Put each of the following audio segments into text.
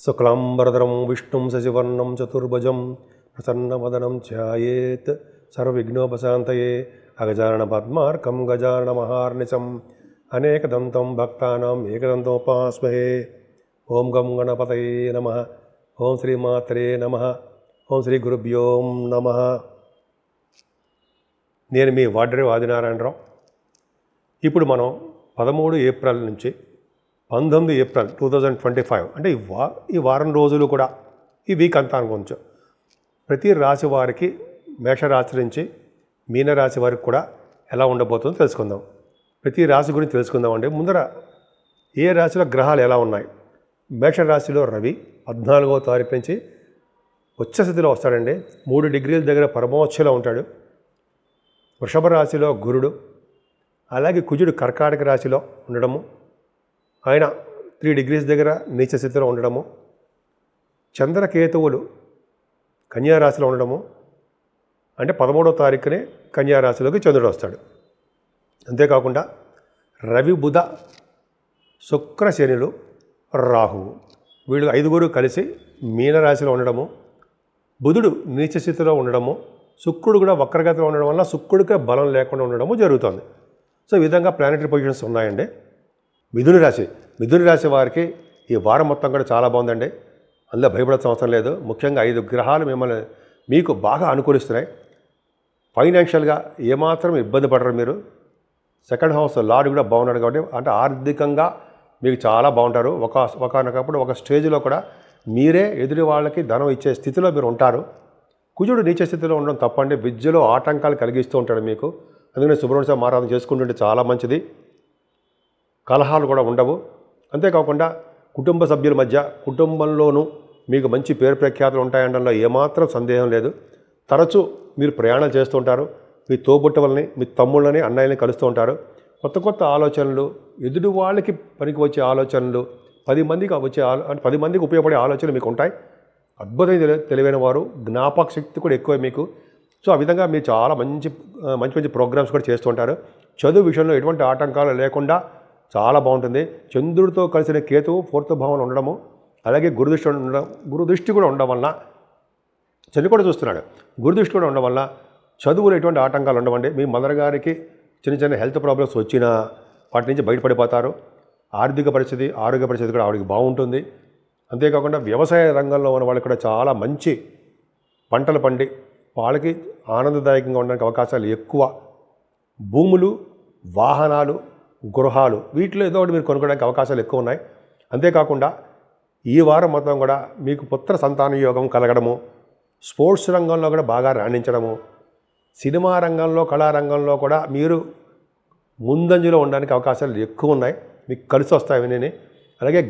శుక్లాంబరధరం విష్ణుం శశివర్ణం చతుర్భుజం ప్రసన్నవదనం ధ్యాయేత్ సర్వవిఘ్నోపశాంతయే అగజానన పద్మార్కం గజానన మహార్నిశం అనేకదంతం భక్తానాం ఏకదంతోపాస్మహే. ఓం గం గణపతయే నమః. ఓం శ్రీమాత్రే నమః. ఓం శ్రీ గురుభ్యో నమః. నేను మీ వాడ్రే ఆదినారాయణరావు. ఇప్పుడు మనం 13 ఏప్రిల్ నుంచి 19 ఏప్రిల్ 2025 అంటే ఈ వారం రోజులు కూడా ఈ వీక్ అంతా అనుకోవచ్చు. ప్రతి రాశి వారికి మేషరాశి నుంచి మీనరాశి వారికి కూడా ఎలా ఉండబోతుందో తెలుసుకుందాం. ప్రతి రాశి గురించి తెలుసుకుందాం. అంటే ముందర ఏ రాశిలో గ్రహాలు ఎలా ఉన్నాయి. మేషరాశిలో రవి 14వ తారీఖు నుంచి ఉచ్చస్థితిలో వస్తాడండి. 3 డిగ్రీల దగ్గర పరమోచ్చలో ఉంటాడు. వృషభ రాశిలో గురుడు, అలాగే కుజుడు కర్కాటక రాశిలో ఉండడము, ఆయన 3 డిగ్రీస్ దగ్గర నీచ స్థితిలో ఉండడము, చంద్రకేతువులు కన్యారాశిలో ఉండడము, అంటే 13వ తారీఖునే కన్యారాశిలోకి చంద్రుడు వస్తాడు. అంతేకాకుండా రవి బుధ శుక్ర శనులు రాహువు వీళ్ళు 5 కలిసి మీనరాశిలో ఉండడము, బుధుడు నీచ స్థితిలో ఉండడము, శుక్రుడు కూడా వక్రగతిలో ఉండడం వల్ల శుక్రుడికే బలం లేకుండా ఉండడము జరుగుతుంది. సో ఈ విధంగా ప్లానెటరీ పొజిషన్స్ ఉన్నాయండి. మిథున రాశి వారికి ఈ వారం మొత్తం కూడా చాలా బాగుందండి. అందులో భయపడాల్సిన అవసరం లేదు. ముఖ్యంగా 5 గ్రహాలు మీకు బాగా అనుకూలిస్తున్నాయి. ఫైనాన్షియల్గా ఏమాత్రం ఇబ్బంది పడరు మీరు. సెకండ్ హౌస్ లార్డ్ కూడా బాగున్నాడు కాబట్టి అంటే ఆర్థికంగా మీకు చాలా బాగుంటారు. ఒకనొకప్పుడు ఒక స్టేజ్లో కూడా మీరే ఎదుటి వాళ్ళకి ధనం ఇచ్చే స్థితిలో మీరు ఉంటారు. కుజుడు నీచ స్థితిలో ఉండడం తప్పండి. విద్యలో ఆటంకాలు కలిగిస్తూ ఉంటాడు మీకు. అందుకని సుబ్రహ్మణ్య ఆరాధన చేసుకుంటుంటే చాలా మంచిది. కలహాలు కూడా ఉండవు. అంతేకాకుండా కుటుంబ సభ్యుల మధ్య కుటుంబంలోనూ మీకు మంచి పేరు ప్రఖ్యాతులు ఉంటాయనడంలో ఏమాత్రం సందేహం లేదు. తరచూ మీరు ప్రయాణాలు చేస్తూ ఉంటారు. మీ తోబుట్టవల్ని, మీ తమ్ముళ్ళని, అన్నయ్యని కలుస్తూ ఉంటారు. కొత్త ఆలోచనలు, ఎదుటి వాళ్ళకి పనికి వచ్చే ఆలోచనలు, 10 మందికి ఉపయోగపడే ఆలోచనలు మీకు ఉంటాయి. అద్భుతమైన తెలివైన వారు, జ్ఞాపక శక్తి కూడా ఎక్కువ మీకు. సో ఆ విధంగా మీరు చాలా మంచి ప్రోగ్రామ్స్ కూడా చేస్తూ ఉంటారు. చదువు విషయంలో ఎటువంటి ఆటంకాలు లేకుండా చాలా బాగుంటుంది. చంద్రుడితో కలిసిన కేతువు 4th భావంలో ఉండడము, అలాగే గురుదృష్టి కూడా ఉండడం వలన, చంద్రుడు కూడా చూస్తున్నాడు, గురుదృష్టి కూడా ఉండడం వల్ల చదువులో ఎటువంటి ఆటంకాలు ఉండవండి. మీ మదర్ గారికి చిన్న హెల్త్ ప్రాబ్లమ్స్ వచ్చినా వాటి నుంచి బయటపడిపోతారు. ఆరోగ్య పరిస్థితి కూడా ఆవిడకి బాగుంటుంది. అంతేకాకుండా వ్యవసాయ రంగంలో ఉన్న వాళ్ళకి కూడా చాలా మంచి పంటలు పండి వాళ్ళకి ఆనందదాయకంగా ఉండడానికి అవకాశాలు ఎక్కువ. భూములు, వాహనాలు, గృహాలు వీటిలో ఏదో ఒకటి మీరు కొనుక్కోవడానికి అవకాశాలు ఎక్కువ ఉన్నాయి. అంతేకాకుండా ఈ వారం మొత్తం కూడా మీకు పుత్ర సంతాన యోగం కలగడము, స్పోర్ట్స్ రంగంలో కూడా బాగా రాణించడము, సినిమా రంగంలో, కళారంగంలో కూడా మీరు ముందంజలో ఉండడానికి అవకాశాలు ఎక్కువ ఉన్నాయి. మీకు కలిసి వస్తాయి విని. అలాగే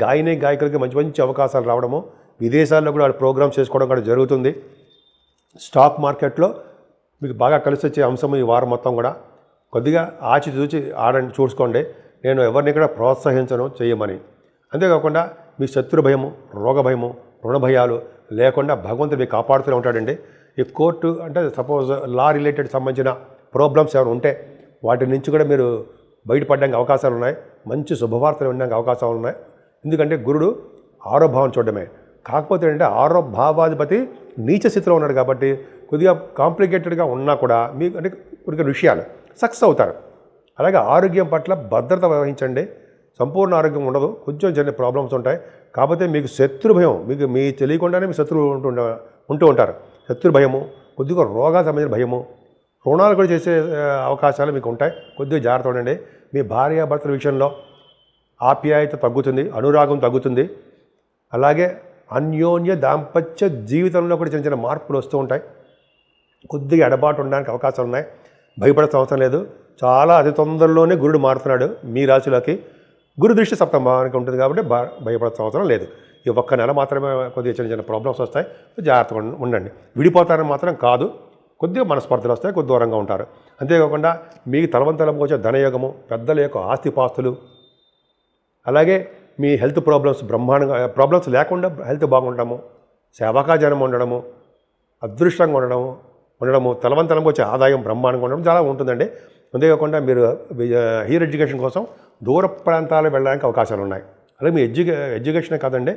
గాయకులకి మంచి అవకాశాలు రావడము, విదేశాల్లో కూడా ప్రోగ్రామ్స్ చేసుకోవడం కూడా జరుగుతుంది. స్టాక్ మార్కెట్లో మీకు బాగా కలిసి వచ్చే అంశం ఈ వారం మొత్తం కూడా. కొద్దిగా ఆచితూచి చూసుకోండి. నేను ఎవరిని కూడా ప్రోత్సహించను చేయమని. అంతేకాకుండా మీ శత్రు భయము, రోగ భయము, రుణ భయాలు లేకుండా భగవంతుడు మీకు కాపాడుతూనే ఉంటాడండి. ఈ కోర్టు అంటే సపోజ్ లా రిలేటెడ్ సంబంధించిన ప్రాబ్లమ్స్ ఏమైనా ఉంటే వాటి నుంచి కూడా మీరు బయటపడడానికి అవకాశాలు ఉన్నాయి. మంచి శుభవార్తలు ఉండడానికి అవకాశాలు ఉన్నాయి. ఎందుకంటే గురుడు 6వ భావం చూడడమే. కాకపోతే ఏంటంటే 6వ భావాధిపతి నీచ స్థితిలో ఉన్నాడు కాబట్టి కొద్దిగా కాంప్లికేటెడ్గా ఉన్నా కూడా మీకు అంటే కొన్ని విషయాలు సక్సెస్ అవుతారు. అలాగే ఆరోగ్యం పట్ల భద్రత వహించండి. సంపూర్ణ ఆరోగ్యం ఉండదు, కొంచెం చిన్న ప్రాబ్లమ్స్ ఉంటాయి. కాకపోతే మీకు శత్రు భయం, మీ తెలియకుండానే మీ శత్రువులు ఉంటూ ఉంటారు. శత్రు భయము, కొద్దిగా రోగాలకు సంబంధించిన భయము, రుణాలు కూడా చేసే అవకాశాలు మీకు ఉంటాయి. కొద్దిగా జాగ్రత్త ఉండండి. మీ భార్యాభర్తల విషయంలో ఆప్యాయత తగ్గుతుంది, అనురాగం తగ్గుతుంది. అలాగే అన్యోన్య దాంపత్య జీవితంలో కూడా చిన్న మార్పులు వస్తూ ఉంటాయి. కొద్దిగా ఎడబాటు ఉండడానికి అవకాశాలు ఉన్నాయి. భయపడాల్సిన అవసరం లేదు. చాలా అతి తొందరలోనే గురుడు మారుతున్నాడు మీ రాశిలోకి. గురు దృష్టి 7వ భావానికి ఉంటుంది కాబట్టి భయపడాల్సిన అవసరం లేదు. ఈ ఒక్క నెల మాత్రమే కొద్దిగా చిన్న ప్రాబ్లమ్స్ వస్తాయి. జాగ్రత్తగా ఉండండి. విడిపోతారని మాత్రం కాదు, కొద్దిగా మనస్పర్ధలు వస్తాయి, కొద్ది దూరంగా ఉంటారు. అంతేకాకుండా మీకు తలవంతలకు వచ్చే ధనయోగము, పెద్దల యొక్క ఆస్తిపాస్తులు, అలాగే మీ హెల్త్ ప్రాబ్లమ్స్ లేకుండా హెల్త్ బాగుండడము, సేవకాజనం ఉండడము, అదృష్టంగా ఉండడము, తలవంతలకు వచ్చే ఆదాయం బ్రహ్మాండంగా ఉండడం చాలా ఉంటుందండి. అంతేకాకుండా మీరు హైయర్ ఎడ్యుకేషన్ కోసం దూర ప్రాంతాలు వెళ్ళడానికి అవకాశాలు ఉన్నాయి. అలాగే మీ ఎడ్యుకేషనే కాదండి,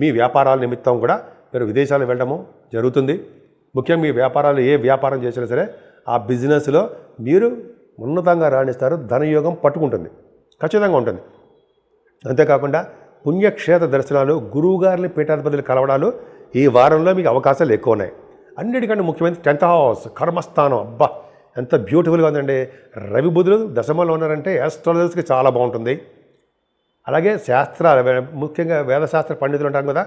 మీ వ్యాపారాల నిమిత్తం కూడా మీరు విదేశాలు వెళ్ళడము జరుగుతుంది. ముఖ్యంగా మీ వ్యాపారాలు ఏ వ్యాపారం చేసినా సరే ఆ బిజినెస్లో మీరు ఉన్నతంగా రాణిస్తారు. ధనయోగం పట్టుకుంటుంది, ఖచ్చితంగా ఉంటుంది. అంతేకాకుండా పుణ్యక్షేత్ర దర్శనాలు, గురువుగారిని పీఠాధిపతులు కలవడాలు ఈ వారంలో మీకు అవకాశాలు ఎక్కువ ఉన్నాయి. అన్నిటికంటే ముఖ్యమైన 10th హౌస్ కర్మస్థానం. అబ్బా ఎంత బ్యూటిఫుల్గా ఉందండి. రవి బుధులు దశమంలో ఉన్నారంటే ఆస్ట్రాలజర్స్కి చాలా బాగుంటుంది. అలాగే శాస్త్రాలు, ముఖ్యంగా వేదశాస్త్ర పండితులు ఉంటారు కదా,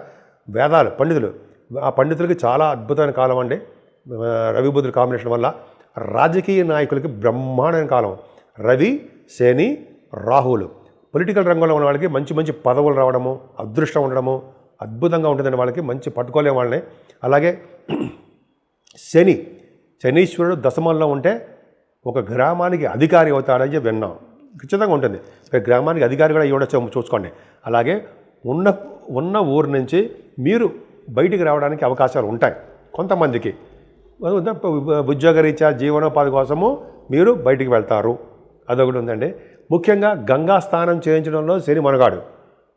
వేదాలు పండితులు, ఆ పండితులకి చాలా అద్భుతమైన కాలం అండి రవి బుధుల కాంబినేషన్ వల్ల. రాజకీయ నాయకులకి బ్రహ్మాండమైన కాలం. రవి, శని, రాహువులు. పొలిటికల్ రంగంలో ఉన్న వాళ్ళకి మంచి మంచి పదవులు రావడము, అదృష్టం ఉండడము అద్భుతంగా ఉంటుందండి. వాళ్ళకి మంచి పట్టుకోలే వాళ్ళని. అలాగే శనీశ్వరుడు దశమంలో ఉంటే ఒక గ్రామానికి అధికారి అవుతాడని చెప్పి విన్నాం. ఖచ్చితంగా ఉంటుంది. గ్రామానికి అధికారి కూడా ఇవ్వడచ్చు, చూసుకోండి. అలాగే ఉన్న ఊరు నుంచి మీరు బయటికి రావడానికి అవకాశాలు ఉంటాయి. కొంతమందికి ఉద్యోగరీత్యా జీవనోపాధి కోసము మీరు బయటికి వెళ్తారు, అదొకటి ఉందండి. ముఖ్యంగా గంగా స్నానం చేయించడంలో శని మనగాడు.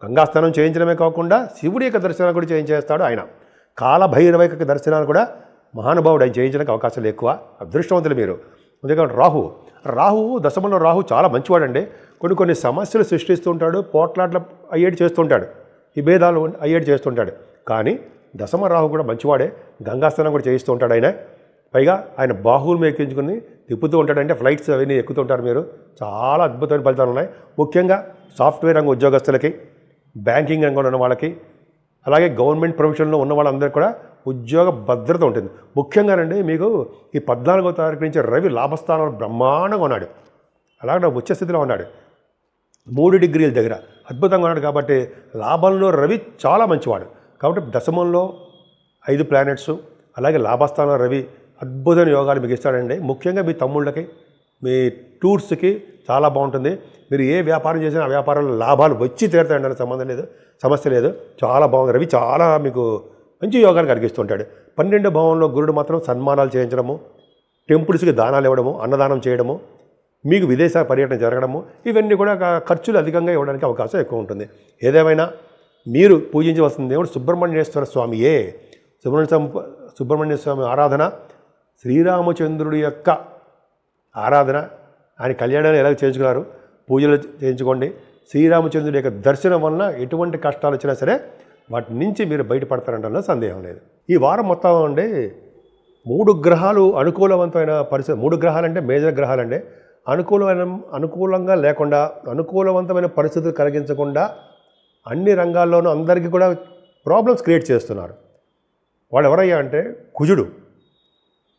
గంగా స్నానం చేయించడమే కాకుండా శివుడి యొక్క దర్శనాలు కూడా చేయించేస్తాడు ఆయన. కాలభైరవ యొక్క దర్శనాలు కూడా మహానుభావుడు ఆయన చేయించడానికి అవకాశాలు ఎక్కువ. అదృష్టవంతులు మీరు. అందుకని రాహువు దశమంలో రాహు చాలా మంచివాడండి. కొన్ని సమస్యలు సృష్టిస్తూ ఉంటాడు, పోట్లాట్ల అయ్యేటి చేస్తుంటాడు, ఈ భేదాలు అయ్యేటి చేస్తుంటాడు. కానీ దశమ రాహు కూడా మంచివాడే. గంగాస్నానం కూడా చేయిస్తూ ఉంటాడు ఆయన. పైగా ఆయన బాహువులు ఎక్కించుకుని తిప్పుతూ ఉంటాడంటే ఫ్లైట్స్ అవన్నీ ఎక్కుతుంటారు మీరు. చాలా అద్భుతమైన ఫలితాలు ఉన్నాయి. ముఖ్యంగా సాఫ్ట్వేర్ రంగ ఉద్యోగస్తులకి, బ్యాంకింగ్ రంగంలో ఉన్న వాళ్ళకి, అలాగే గవర్నమెంట్ ప్రొఫెషన్లో ఉన్న వాళ్ళందరికీ కూడా ఉద్యోగ భద్రత ఉంటుంది. ముఖ్యంగానండి మీకు ఈ 14వ తారీఖు నుంచి రవి లాభస్థానంలో బ్రహ్మాండంగా ఉన్నాడు. అలాగే ఉచ్చ స్థితిలో ఉన్నాడు, 3 డిగ్రీల దగ్గర అద్భుతంగా ఉన్నాడు. కాబట్టి లాభంలో రవి చాలా మంచివాడు. కాబట్టి దశమంలో 5 ప్లానెట్స్, అలాగే లాభస్థానంలో రవి అద్భుతమైన యోగాలు మీకు ఇస్తాడండి. ముఖ్యంగా మీ తమ్ముళ్ళకి, మీ టూర్స్కి చాలా బాగుంటుంది. మీరు ఏ వ్యాపారం చేసినా ఆ వ్యాపారంలో లాభాలు వచ్చి తీరుతాయండి, అని సంబంధం లేదు, సమస్య లేదు. చాలా బాగుంది. రవి చాలా మీకు మంచి యోగాన్ని కలిగిస్తుంటాడు. 12వ భావంలో గురుడు మాత్రం సన్మానాలు చేయించడము, టెంపుల్స్కి దానాలు ఇవ్వడము, అన్నదానం చేయడము, మీకు విదేశ పర్యటన జరగడము, ఇవన్నీ కూడా ఖర్చులు అధికంగా ఇవ్వడానికి అవకాశం ఎక్కువ ఉంటుంది. ఏదేమైనా మీరు పూజించవలసిన దేవుడు సుబ్రహ్మణ్యేశ్వర స్వామియే. సుబ్రహ్మణ్య స్వామి ఆరాధన, శ్రీరామచంద్రుడి యొక్క ఆరాధన, ఆయన కళ్యాణాన్ని ఎలా చేయించుకున్నారు, పూజలు చేయించుకోండి. శ్రీరామచంద్రుడి యొక్క దర్శనం వలన ఎటువంటి కష్టాలు వచ్చినా సరే వాటి నుంచి మీరు బయటపడతారంటే సందేహం లేదు. ఈ వారం మొత్తం అండి 3 గ్రహాలు అనుకూలవంతమైన పరిస్థితి. 3 గ్రహాలు అంటే మేజర్ గ్రహాలండి. అనుకూలంగా లేకుండా, అనుకూలవంతమైన పరిస్థితులు కలిగించకుండా అన్ని రంగాల్లోనూ అందరికీ కూడా ప్రాబ్లమ్స్ క్రియేట్ చేస్తున్నారు. వాళ్ళు ఎవరయ్యా అంటే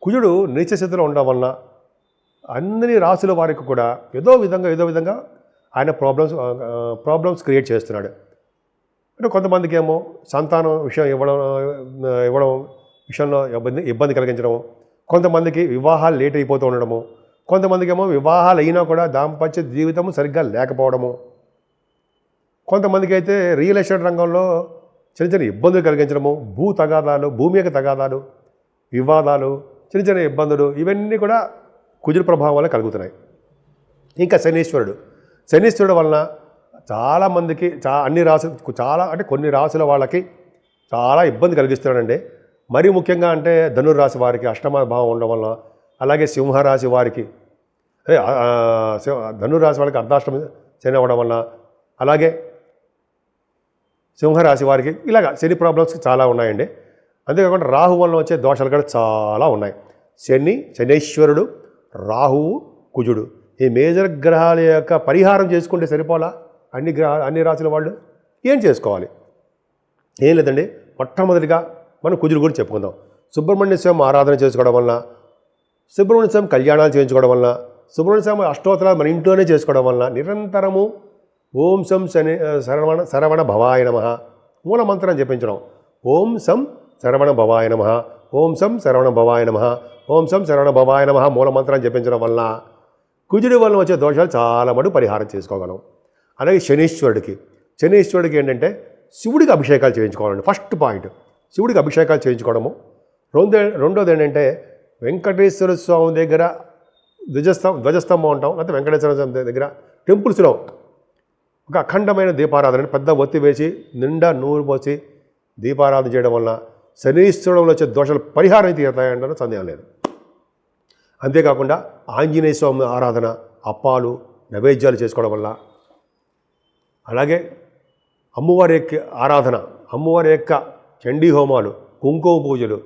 కుజుడు నీచ స్థితిలో ఉండడం వలన అన్ని రాశుల వారికి కూడా ఏదో విధంగా ఆయన ప్రాబ్లమ్స్ క్రియేట్ చేస్తున్నాడు. అంటే కొంతమందికి ఏమో సంతానం విషయం ఇవ్వడం విషయంలో ఇబ్బంది కలిగించడము, కొంతమందికి వివాహాలు లేట్ అయిపోతూ ఉండడము, కొంతమందికి ఏమో వివాహాలు అయినా కూడా దాంపత్య జీవితము సరిగ్గా లేకపోవడము, కొంతమందికి అయితే రియల్ ఎస్టేట్ రంగంలో చిన్న ఇబ్బందులు కలిగించడము, భూమి యొక్క తగాదాలు, వివాదాలు, చిన్న ఇబ్బందులు, ఇవన్నీ కూడా కుజుడు ప్రభావం వల్ల కలుగుతున్నాయి. ఇంకా శనీశ్వరుడు వలన చాలామందికి కొన్ని రాశుల వాళ్ళకి చాలా ఇబ్బంది కలిగిస్తున్నాడండి. మరీ ముఖ్యంగా అంటే ధనుర్రాశి వారికి అష్టమ భావం ఉండడం వలన, అలాగే సింహరాశి వారికి ధనుర్రాశి వాళ్ళకి అర్ధాష్టమి శని అవ్వడం వలన, అలాగే సింహరాశి వారికి ఇలాగ శని ప్రాబ్లమ్స్ చాలా ఉన్నాయండి. అంతేకాకుండా రాహు వలన వచ్చే దోషాలు కూడా చాలా ఉన్నాయి. శనీశ్వరుడు, రాహువు, కుజుడు, ఈ మేజర్ గ్రహాల యొక్క పరిహారం చేసుకుంటే సరిపోలా. అన్ని రాశుల వాళ్ళు ఏం చేసుకోవాలి? ఏం లేదండి. మొట్టమొదటిగా మనం కుజుడు గురించి చెప్పుకుందాం. సుబ్రహ్మణ్య స్వామి ఆరాధన చేసుకోవడం వలన, సుబ్రహ్మణ్య స్వామి కళ్యాణాలు చేయించుకోవడం వలన, సుబ్రహ్మణ్య స్వామి అష్టోత్తరాలు మన ఇంట్లోనే చేసుకోవడం వలన నిరంతరము ఓం సం శరవణ భవాయ నమః మూల మంత్రం జపించడం. ఓం సం శరవణ భవాయ నమః, ఓం సం శరవణ భవాయ నమః, ఓం సం శరవణ భవాయ నమః మూల మంత్రం జపించడం వలన కుజుడి వలన వచ్చే దోషాలు చాలా మటుకు పరిహారం చేసుకోగలం. అలాగే శనీశ్వరుడికి ఏంటంటే శివుడికి అభిషేకాలు చేయించుకోవాలండి. ఫస్ట్ పాయింట్ శివుడికి అభిషేకాలు చేయించుకోవడము. రెండోది ఏంటంటే వెంకటేశ్వర స్వామి దగ్గర ధ్వజస్తంభం ఉంటాం, లేకపోతే వెంకటేశ్వర స్వామి దగ్గర టెంపుల్స్లో ఒక అఖండమైన దీపారాధన, పెద్ద ఒత్తి వేసి నిండా నూనె పోసి దీపారాధన చేయడం వలన శనీశ్వరంలో వచ్చే దోషాలు పరిహారం తీరుతాయంటే సందేహం లేదు. అంతేకాకుండా ఆంజనేయ స్వామి ఆరాధన, అప్పాలు, నైవేద్యాలు చేసుకోవడం వల్ల, అలాగే అమ్మవారి యొక్క ఆరాధన, అమ్మవారి యొక్క చండీ హోమాలు, కుంకుమ పూజలు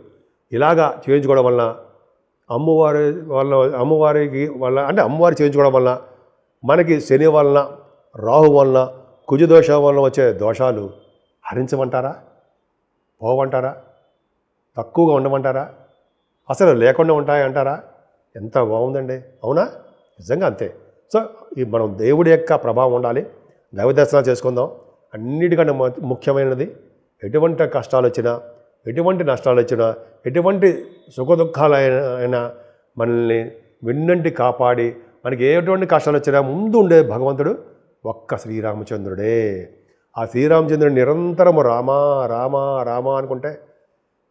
ఇలాగా చేయించుకోవడం వలన అమ్మవారి చేయించుకోవడం వలన మనకి శని వలన, రాహు వలన, కుజదోషం వలన వచ్చే దోషాలు హరించమంటారా? పోవంటారా? తక్కువగా ఉండమంటారా? అసలు లేకుండా ఉంటాయంటారా? ఎంత బాగుందండి, అవునా? నిజంగా అంతే. సో మనం దేవుడి యొక్క ప్రభావం ఉండాలి, దైవ దర్శనాలు చేసుకుందాం. అన్నిటికన్నా ముఖ్యమైనది ఎటువంటి కష్టాలు వచ్చినా, ఎటువంటి నష్టాలు వచ్చినా, ఎటువంటి సుఖదుఖాలైనా మనల్ని వెన్నంటి కాపాడి మనకి ఎటువంటి కష్టాలు వచ్చినా ముందు ఉండే భగవంతుడు ఒక్క శ్రీరామచంద్రుడే. ఆ శ్రీరామచంద్రుడు నిరంతరము రామా రామా రామా అనుకుంటే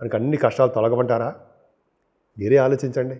మనకి అన్ని కష్టాలు తొలగమంటారా? మీరే ఆలోచించండి.